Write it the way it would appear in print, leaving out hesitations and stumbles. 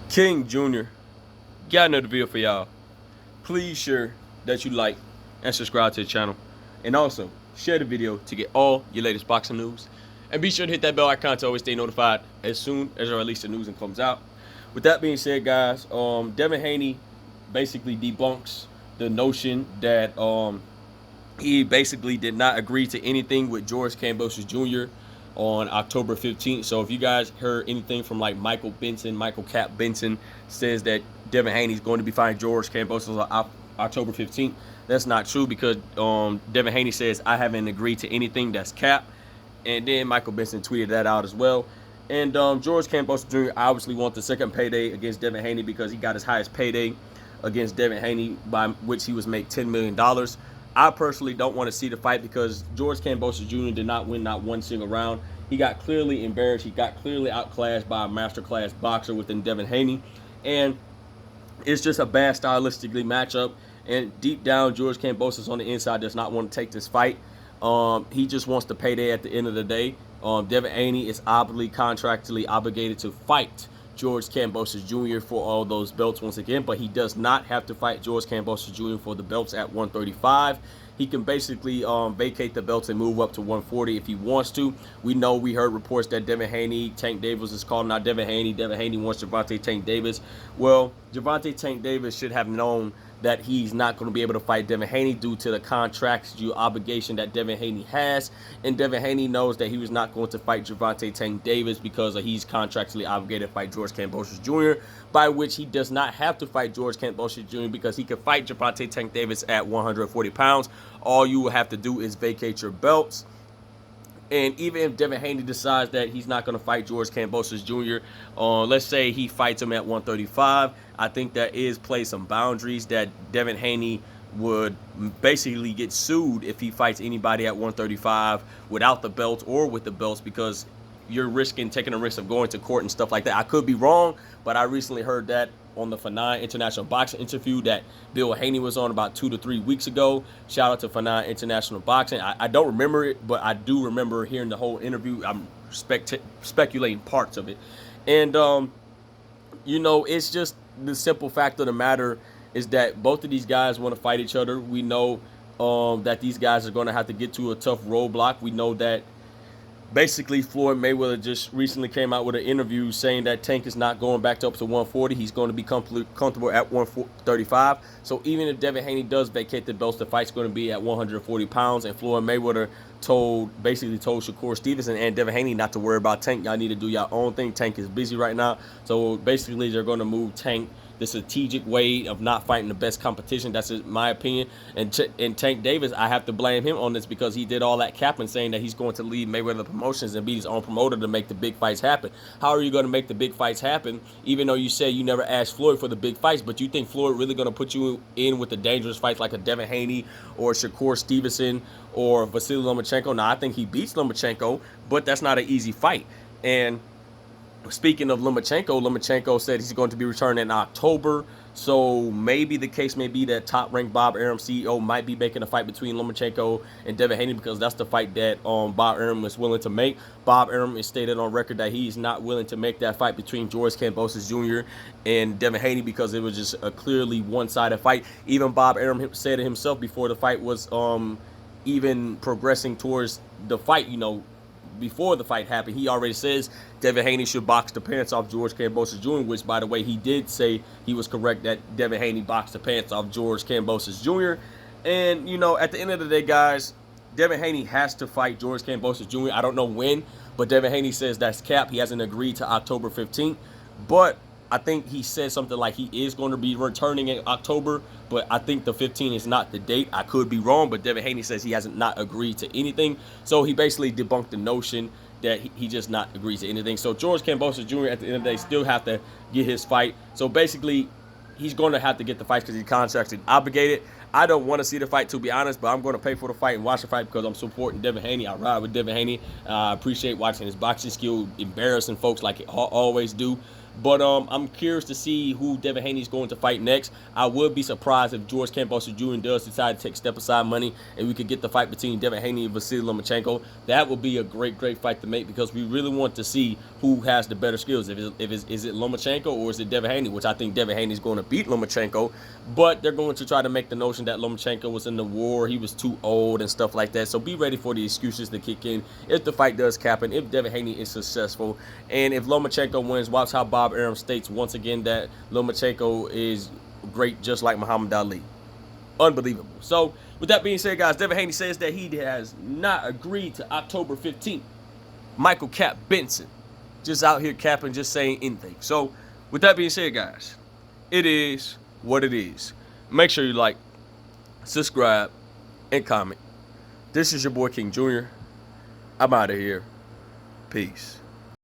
King Jr. got another video for y'all. Please share that you like and subscribe to the channel. And also, share the video to get all your latest boxing news. And be sure to hit that bell icon to always stay notified as soon as I release the news and comes out. With that being said, guys, Devin Haney basically debunks the notion that he basically did not agree to anything with George Kambosos Jr. on October 15th. So if you guys heard anything from like Michael Cap Benson says that Devin Haney is going to be fighting George Kambosos on October 15th, that's not true, because Devin Haney says, I haven't agreed to anything. That's cap. And then Michael Benson tweeted that out as well. And George Kambosos Jr. obviously wants the second payday against Devin Haney because he got his highest payday against Devin Haney, by which he was made $10 million. I personally don't want to see the fight because George Kambosos Jr. did not win not one single round. He got clearly embarrassed. He got clearly outclassed by a masterclass boxer within Devin Haney. And it's just a bad stylistically matchup. And deep down, George Kambosos on the inside does not want to take this fight. He just wants the payday at the end of the day. Devin Haney is obviously contractually obligated to fight George Kambosos Jr. for all those belts once again, but he does not have to fight George Kambosos Jr. for the belts at 135. He can basically vacate the belts and move up to 140 if he wants to. We heard reports that Devin Haney, Tank Davis is calling out Devin Haney. Devin Haney wants Gervonta Tank Davis. Well, Gervonta Tank Davis should have known that he's not going to be able to fight Devin Haney due to the contractual obligation that Devin Haney has. And Devin Haney knows that he was not going to fight Gervonta Tank Davis because he's contractually obligated to fight George Kambosos Jr., by which he does not have to fight George Kambosos Jr. because he can fight Gervonta Tank Davis at 140 pounds. All you will have to do is vacate your belts. And even if Devin Haney decides that he's not going to fight George Kambosos Jr., let's say he fights him at 135, I think that is play some boundaries that Devin Haney would basically get sued if he fights anybody at 135 without the belts or with the belts, because you're taking a risk of going to court and stuff like that. I could be wrong, but I recently heard that on the Fanon International Boxing interview that Bill Haney was on about 2 to 3 weeks ago. Shout out to Fanon International Boxing. I don't remember it, but I do remember hearing the whole interview. I'm speculating parts of it. And, it's just the simple fact of the matter is that both of these guys want to fight each other. We know that these guys are going to have to get to a tough roadblock. We know that basically Floyd Mayweather just recently came out with an interview saying that Tank is not going back up to 140. He's going to be comfortable at 135. So even if Devin Haney does vacate the belts, the fight's going to be at 140 pounds. And Floyd Mayweather basically told Shakur Stevenson and Devin Haney not to worry about Tank. Y'all need to do your own thing. Tank is busy right now. So basically they're going to move Tank the strategic way of not fighting the best competition. That's my opinion. And Tank Davis, I have to blame him on this because he did all that capping saying that he's going to leave Mayweather Promotions and be his own promoter to make the big fights happen. How are you going to make the big fights happen, even though you say you never asked Floyd for the big fights, but you think Floyd really going to put you in with the dangerous fights like a Devin Haney or Shakur Stevenson or Vasily Lomachenko? Now, I think he beats Lomachenko, but that's not an easy fight. And speaking of Lomachenko said he's going to be returning in October. So maybe the case may be that top-ranked Bob Arum CEO might be making a fight between Lomachenko and Devin Haney because that's the fight that Bob Arum is willing to make. Bob Arum is stated on record that he's not willing to make that fight between George Kambosos Jr. and Devin Haney because it was just a clearly one-sided fight. Even Bob Arum said it himself before the fight was even progressing towards the fight, before the fight happened. He already says Devin Haney should box the pants off George Kambosos Jr., which, by the way, he did say he was correct that Devin Haney boxed the pants off George Kambosos Jr. And, at the end of the day, guys, Devin Haney has to fight George Kambosos Jr. I don't know when, but Devin Haney says that's cap. He hasn't agreed to October 15th. But I think he said something like he is going to be returning in October, but I think the 15th is not the date. I could be wrong, but Devin Haney says he hasn't not agreed to anything. So he basically debunked the notion that he just not agrees to anything. So George Kambosos Jr. at the end of the day still have to get his fight. So basically, he's going to have to get the fight because he's contractually obligated. I don't want to see the fight, to be honest, but I'm going to pay for the fight and watch the fight because I'm supporting Devin Haney. I ride with Devin Haney. I appreciate watching his boxing skill, embarrassing folks like I always do. But I'm curious to see who Devin Haney is going to fight next. I would be surprised if George Kambosos Jr. does decide to take step aside money and we could get the fight between Devin Haney and Vasily Lomachenko. That would be a great fight to make because we really want to see who has the better skills. Is it Lomachenko or is it Devin Haney? Which I think Devin Haney is going to beat Lomachenko, but they're going to try to make the notion that Lomachenko was in the war, he was too old and stuff like that. So be ready for the excuses to kick in if the fight does happen, if Devin Haney is successful. And if Lomachenko wins, watch how Bob Arum states once again that Lomachenko is great just like Muhammad Ali. Unbelievable. So with that being said, guys, Devin Haney says that he has not agreed to October 15th. Michael Cap Benson just out here capping, just saying anything. So with that being said, guys, it is what it is. Make sure you like, subscribe, and comment. This is your boy King Jr. I'm out of here. Peace.